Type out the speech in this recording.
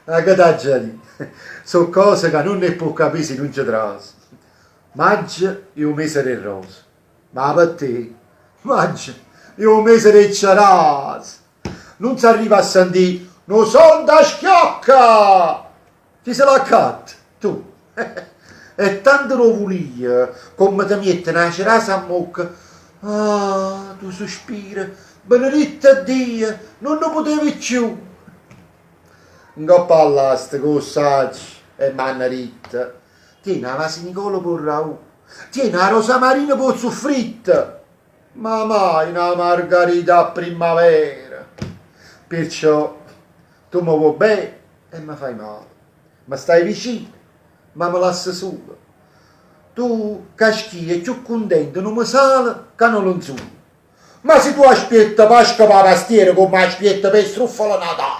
Ma che t'ha già di? Sono cose che non ne può capire se non ci trasi. Maggio è un mese del rosa. Ma per te, maggio è un mese del ceras. Non si arriva a sentire, non sono da schiocca! Chi se l'ha fatto? Tu. E tanto lo volia, come ti metti una cerasa a bocca. Ah, tu sospiri, benedetto Dio, non ne potevi più. Ngoppa all'asta, con saggi e manna ritta. Tieni la Vasinicola per Raù. Tieni la rosa marina per soffritta. Ma mai una margarita a primavera. Perciò tu mi vuoi bene e mi fai male. Ma stai vicino, ma mi lasci solo. Tu caschi e più contento non mi sale che non lo so. Ma se tu aspetti Pasqua per la pastiera come aspetti per struffare Natale.